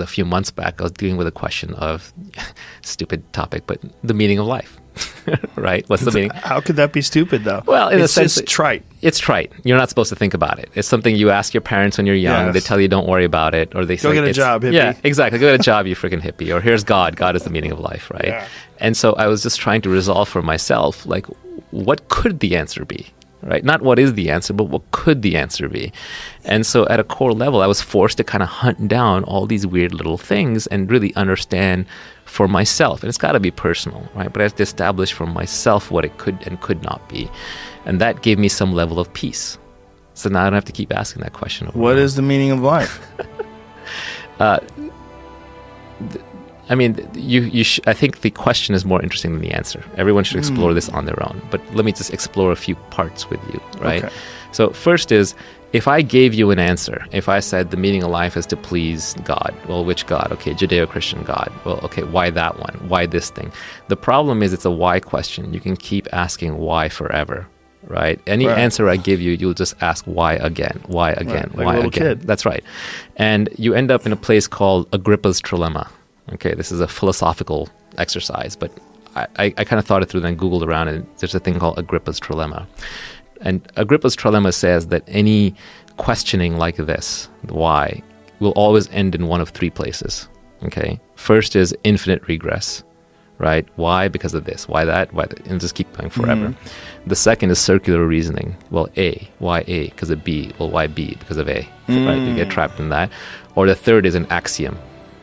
a few months back, I was dealing with a question of, stupid topic, but the meaning of life, right? What's the meaning? How could that be stupid, though? Well, in it's a sense, just trite. It's trite. You're not supposed to think about it. It's something you ask your parents when you're young. Yes. They tell you don't worry about it, or they say, Go get a job, hippie. Yeah, exactly. Go get a job, you freaking hippie. Or here's God. God is the meaning of life, right? Yeah. And so I was just trying to resolve for myself, like, what could the answer be? Right? Not what is the answer, but what could the answer be? And so at a core level, I was forced to kind of hunt down all these weird little things and really understand for myself. And it's got to be personal, right? But I have to establish for myself what it could and could not be. And that gave me some level of peace. So now I don't have to keep asking that question. What is the meaning of life? I mean, I think the question is more interesting than the answer. Everyone should explore this on their own. But let me just explore a few parts with you, right? Okay. So first is, if I gave you an answer, if I said the meaning of life is to please God, well, which God? Okay, Judeo-Christian God. Well, okay, why that one? Why this thing? The problem is it's a why question. You can keep asking why forever, right? Any answer I give you, you'll just ask why again, why again, like why a little again. kid. That's right. And you end up in a place called Agrippa's trilemma. Okay, this is a philosophical exercise, but I kind of thought it through, then Googled around, and there's a thing called Agrippa's trilemma. And Agrippa's trilemma says that any questioning like this, why, will always end in one of three places. Okay, first is infinite regress, right? Why? Because of this. Why that? Why that? And just keep going forever. The second is circular reasoning. Well, A. Why A? Because of B. Well, why B? Because of A. Right? You get trapped in that. Or the third is an axiom.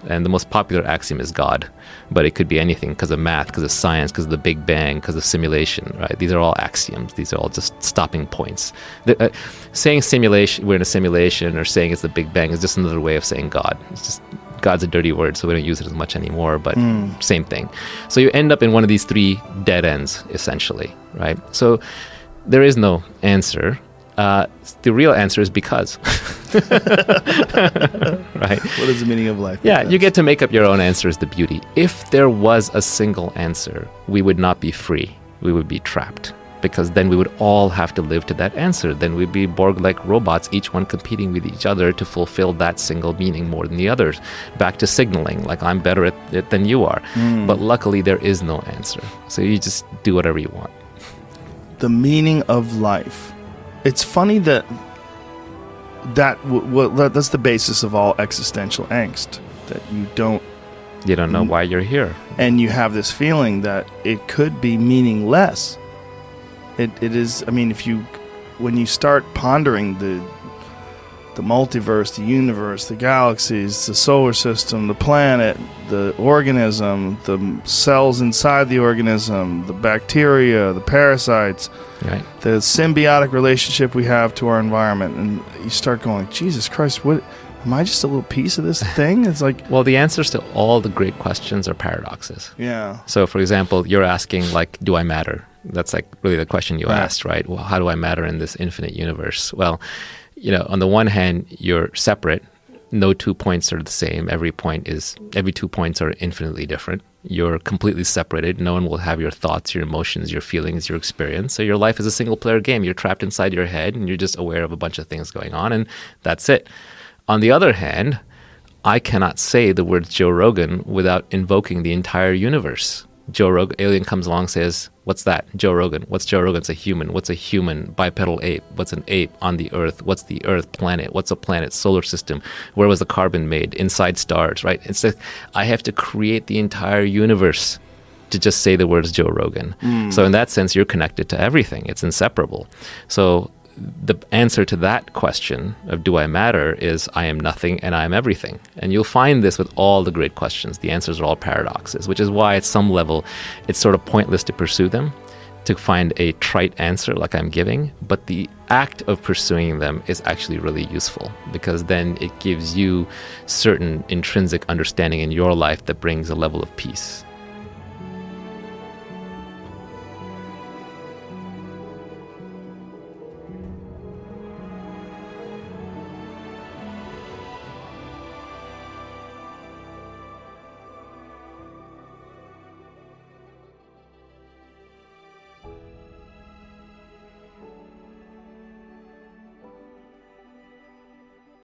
And the most popular axiom is God, but it could be anything because of math, because of science, because of the Big Bang, because of simulation, right? These are all axioms. These are all just stopping points. Saying simulation, we're in a simulation, or saying it's the Big Bang is just another way of saying God. It's just, God's a dirty word, so we don't use it as much anymore, but same thing. So you end up in one of these three dead ends, essentially, right? So there is no answer. The real answer is because. Right? What is the meaning of life? Yeah, you get to make up your own answer is the beauty. If there was a single answer, we would not be free. We would be trapped. Because then we would all have to live to that answer. Then we'd be Borg-like robots, each one competing with each other to fulfill that single meaning more than the others. Back to signaling, like I'm better at it than you are. But luckily, there is no answer. So you just do whatever you want. The meaning of life. It's funny that's the basis of all existential angst, that you don't know why you're here. And you have this feeling that it could be meaningless. It is, I mean, when you start pondering the multiverse, the universe, the galaxies, the solar system, the planet, the organism, the cells inside the organism, the bacteria, the parasites, right, the symbiotic relationship we have to our environment, and you start going, Jesus Christ, what am I, just a little piece of this thing? It's like, well, the answers to all the great questions are paradoxes. Yeah. So for example, you're asking, like, do I matter? That's like really the question you asked, right? Well, how do I matter in this infinite universe? Well, on the one hand, you're separate. No 2 points are the same. Every 2 points are infinitely different. You're completely separated. No one will have your thoughts, your emotions, your feelings, your experience. So your life is a single player game. You're trapped inside your head and you're just aware of a bunch of things going on, and that's it. On the other hand, I cannot say the words Joe Rogan without invoking the entire universe. Joe Rogan, alien comes along, says, what's that? Joe Rogan. What's Joe Rogan? It's a human. What's a human? Bipedal ape. What's an ape on the earth? What's the earth? Planet. What's a planet? Solar system. Where was the carbon made? Inside stars, right? It's like I have to create the entire universe to just say the words Joe Rogan. So in that sense, you're connected to everything. It's inseparable. So the answer to that question of do I matter is I am nothing and I am everything. And you'll find this with all the great questions. The answers are all paradoxes, which is why at some level it's sort of pointless to pursue them, to find a trite answer like I'm giving. But the act of pursuing them is actually really useful, because then it gives you certain intrinsic understanding in your life that brings a level of peace.